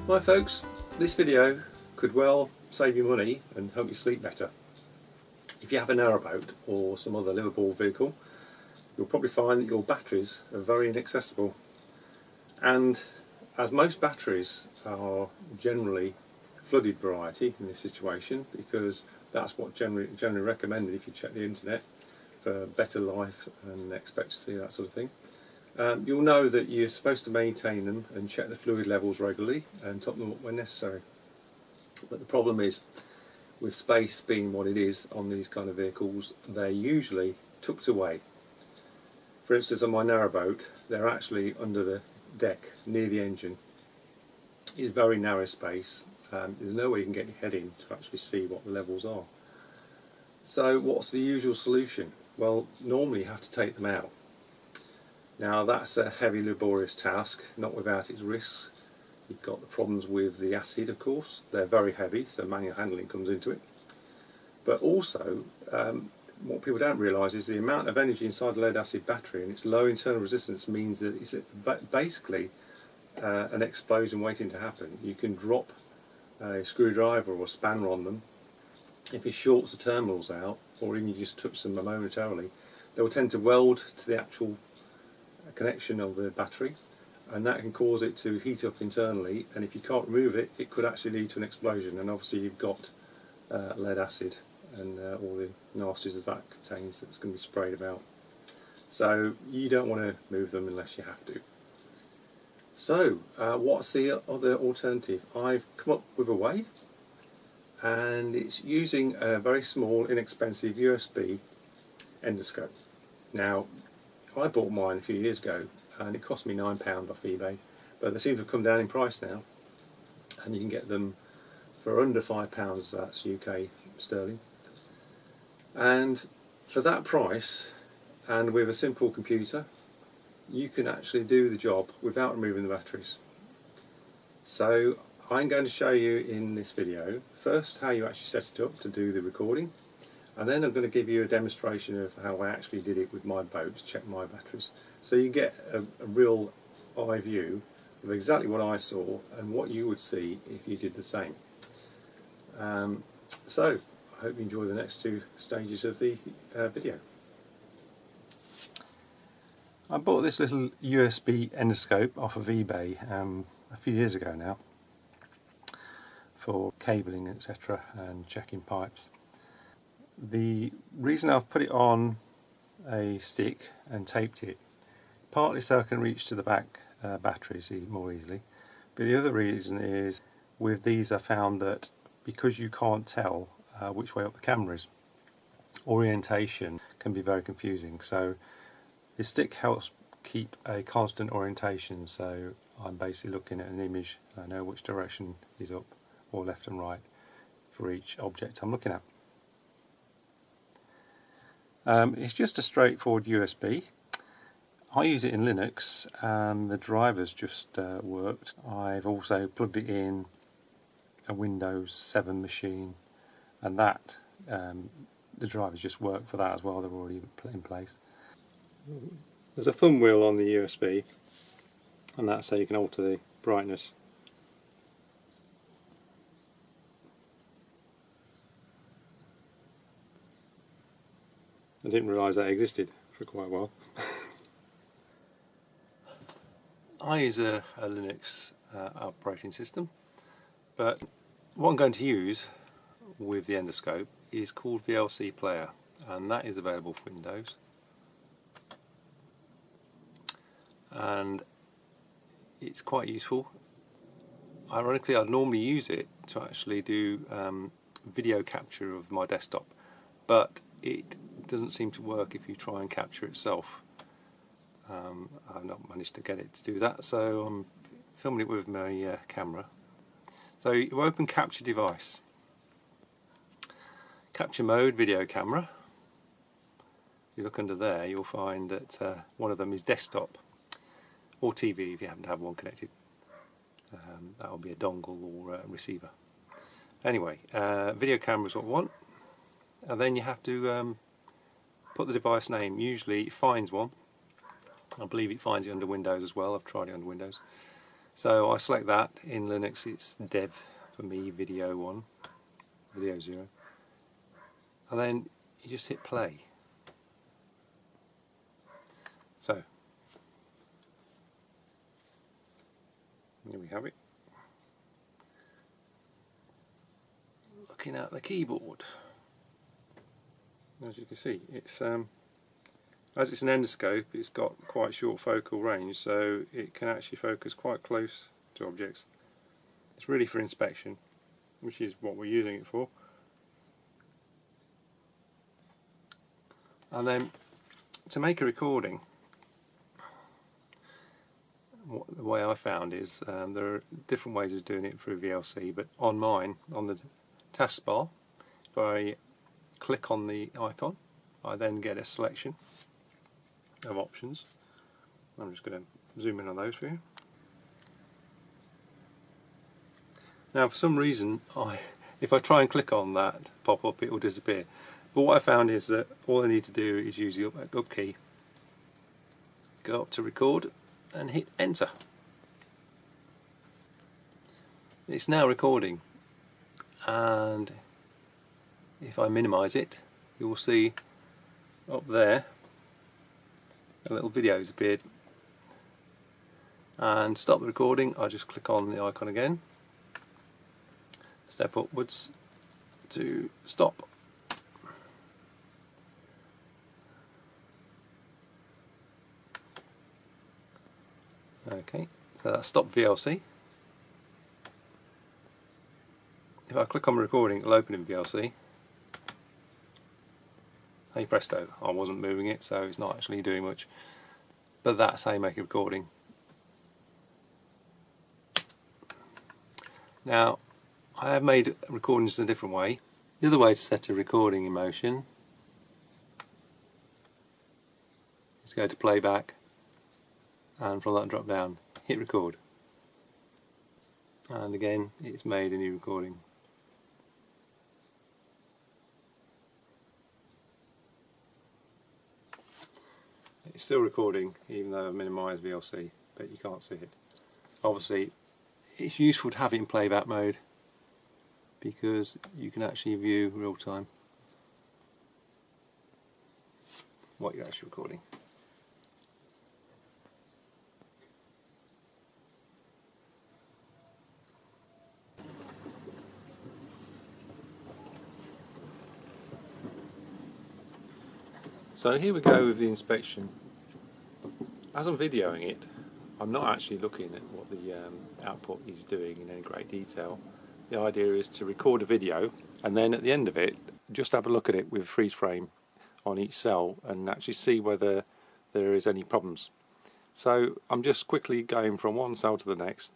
Hi folks, this video could well save you money and help you sleep better. If you have a narrowboat or some other livable vehicle, you'll probably find that your batteries are very inaccessible, and as most batteries are generally flooded variety in this situation, because that's what generally recommended if you check the internet for better life and expectancy, that sort of thing. You'll know that you're supposed to maintain them and check the fluid levels regularly and top them up when necessary. But the problem is, with space being what it is on these kind of vehicles, they're usually tucked away. For instance, on my narrowboat, they're actually under the deck near the engine. It's very narrow space. There's no way you can get your head in to actually see what the levels are. So what's the usual solution? Well, normally you have to take them out. Now that's a heavy, laborious task, not without its risks. You've got the problems with the acid, of course. They're very heavy, so manual handling comes into it. But also, what people don't realise is the amount of energy inside the lead acid battery and its low internal resistance means that it's basically an explosion waiting to happen. You can drop a screwdriver or a spanner on them. If it shorts the terminals out, or even you just touch them momentarily, they will tend to weld to the actual connection of the battery, and that can cause it to heat up internally, and if you can't remove it, it could actually lead to an explosion. And obviously you've got lead acid and all the nasties that contains that's going to be sprayed about. So you don't want to move them unless you have to. So what's the other alternative? I've come up with a way, and it's using a very small, inexpensive USB endoscope. Now, I bought mine a few years ago and it cost me £9 off eBay, but they seem to have come down in price now, and you can get them for under £5, that's UK sterling. And for that price, and with a simple computer, you can actually do the job without removing the batteries. So I'm going to show you in this video first how you actually set it up to do the recording, and then I'm going to give you a demonstration of how I actually did it with my boat to check my batteries, so you get a real eye view of exactly what I saw and what you would see if you did the same. So I hope you enjoy the next two stages of the video. I bought this little USB endoscope off of eBay a few years ago now for cabling, etc., and checking pipes. The reason I've put it on a stick and taped it, partly so I can reach to the back batteries more easily, but the other reason is with these I found that because you can't tell which way up the camera is, orientation can be very confusing. So the stick helps keep a constant orientation, so I'm basically looking at an image and I know which direction is up or left and right for each object I'm looking at. It's just a straightforward USB. I use it in Linux and the drivers just worked. I've also plugged it in a Windows 7 machine, and that the drivers just work for that as well, they're already in place. There's a thumb wheel on the USB, and that's how you can alter the brightness. I didn't realise that existed for quite a while. I use a Linux operating system, but what I'm going to use with the endoscope is called VLC player, and that is available for Windows. And it's quite useful. Ironically, I'd normally use it to actually do video capture of my desktop, but it doesn't seem to work if you try and capture itself. I've not managed to get it to do that, so I'm filming it with my camera. So you open capture device, capture mode, video camera. If you look under there, you'll find that one of them is desktop or TV if you happen to have one connected. That will be a dongle or a receiver. Anyway, video camera is what we want, and then you have to put the device name. Usually it finds one. I believe it finds it under Windows as well. I've tried it under Windows. So I select that. In Linux it's dev for me, video 1, video 0, and then you just hit play. So here we have it. Looking at the keyboard, as you can see, it's as it's an endoscope, it's got quite short focal range, so it can actually focus quite close to objects. It's really for inspection, which is what we're using it for. And then to make a recording, the way I found is there are different ways of doing it through VLC, but on mine, on the taskbar, if I click on the icon, I then get a selection of options. I'm just going to zoom in on those for you. Now for some reason, if I try and click on that pop-up, it will disappear. But what I found is that all I need to do is use the up key, go up to record and hit enter. It's now recording, and if I minimize it, you will see up there a little video has appeared. And to stop the recording, I just click on the icon again, step upwards to stop. Okay, so that's stopped VLC. If I click on recording, it'll open in VLC. Hey presto, I wasn't moving it, so it's not actually doing much. But that's how you make a recording. Now, I have made recordings in a different way. The other way to set a recording in motion is go to playback, and from that drop down, hit record. And again, it's made a new recording. It's still recording, even though I've minimised VLC, but you can't see it. Obviously, it's useful to have it in playback mode because you can actually view real time what you're actually recording. So here we go with the inspection. As I'm videoing it, I'm not actually looking at what the output is doing in any great detail. The idea is to record a video and then at the end of it just have a look at it with freeze frame on each cell and actually see whether there is any problems. So I'm just quickly going from one cell to the next.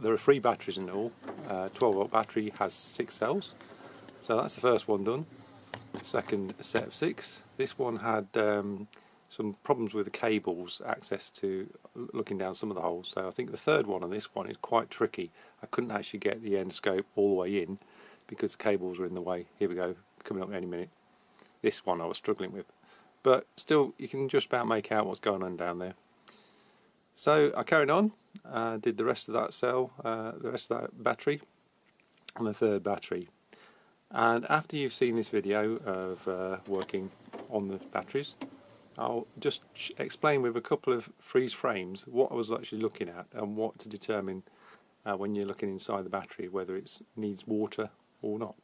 There are 3 batteries in all. 12-volt battery has 6 cells, so that's the first one done. Second set of 6. This one had some problems with the cables, access to looking down some of the holes, so I think the third one on this one is quite tricky. I couldn't actually get the endoscope all the way in because the cables were in the way. Here we go, coming up any minute. This one I was struggling with, but still you can just about make out what's going on down there. So I carried on, did the rest of that cell, the rest of that battery, and the third battery. And after you've seen this video of working on the batteries, I'll just explain with a couple of freeze frames what I was actually looking at and what to determine when you're looking inside the battery, whether it needs water or not.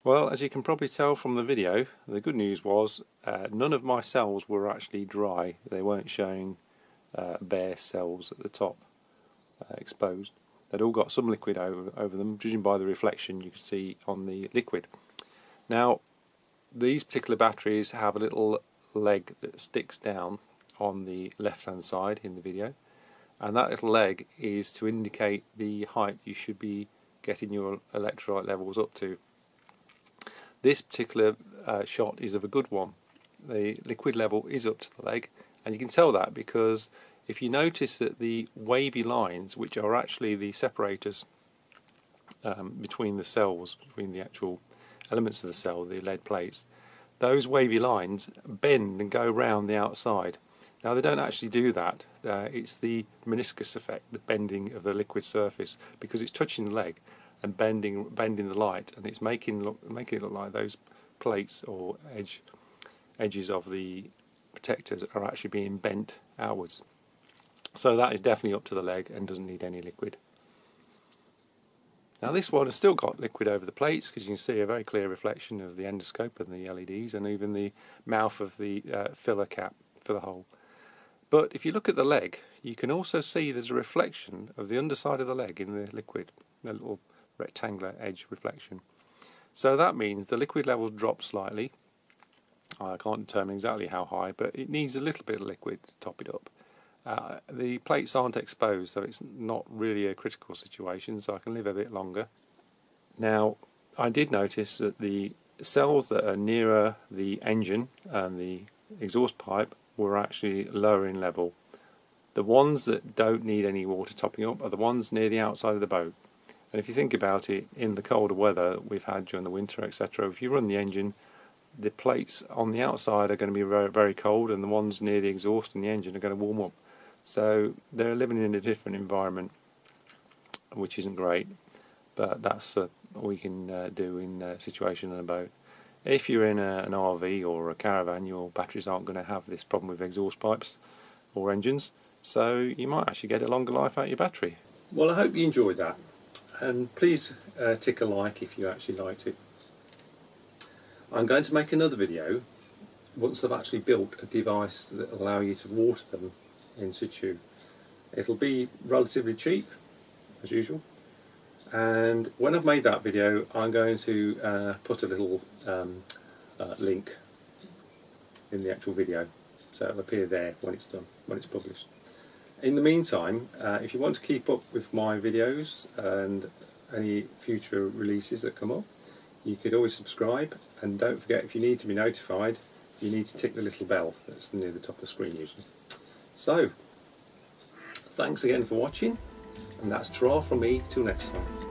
Well, as you can probably tell from the video, the good news was none of my cells were actually dry. They weren't showing bare cells at the top exposed. They'd all got some liquid over them, judging by the reflection you can see on the liquid. Now, these particular batteries have a little leg that sticks down on the left hand side in the video, and that little leg is to indicate the height you should be getting your electrolyte levels up to. This particular shot is of a good one. The liquid level is up to the leg, and you can tell that because if you notice that the wavy lines, which are actually the separators between the cells, between the actual elements of the cell, the lead plates, those wavy lines bend and go round the outside. Now they don't actually do that, it's the meniscus effect, the bending of the liquid surface, because it's touching the leg and bending the light, and it's making it look like those plates or edges of the protectors are actually being bent outwards. So that is definitely up to the leg and doesn't need any liquid. Now this one has still got liquid over the plates, because you can see a very clear reflection of the endoscope and the LEDs, and even the mouth of the filler hole. But if you look at the leg, you can also see there's a reflection of the underside of the leg in the liquid, the little rectangular edge reflection. So that means the liquid levels drop slightly. I can't determine exactly how high, but it needs a little bit of liquid to top it up. The plates aren't exposed, so it's not really a critical situation, so I can live a bit longer. Now, I did notice that the cells that are nearer the engine and the exhaust pipe were actually lower in level. The ones that don't need any water topping up are the ones near the outside of the boat. And if you think about it, in the colder weather that we've had during the winter, etc., if you run the engine, the plates on the outside are going to be very, very cold, and the ones near the exhaust and the engine are going to warm up. So they're living in a different environment, which isn't great, but that's what we can do in a situation on a boat. If you're in an RV or a caravan, your batteries aren't going to have this problem with exhaust pipes or engines, so you might actually get a longer life out of your battery. Well, I hope you enjoyed that, and please tick a like if you actually liked it. I'm going to make another video once I've actually built a device that will allow you to water them in situ. It'll be relatively cheap, as usual, and when I've made that video I'm going to put a little link in the actual video, so it'll appear there when it's done, when it's published. In the meantime, if you want to keep up with my videos and any future releases that come up, you could always subscribe, and don't forget, if you need to be notified, you need to tick the little bell that's near the top of the screen usually. So, thanks again for watching, and that's ta-ra from me till next time.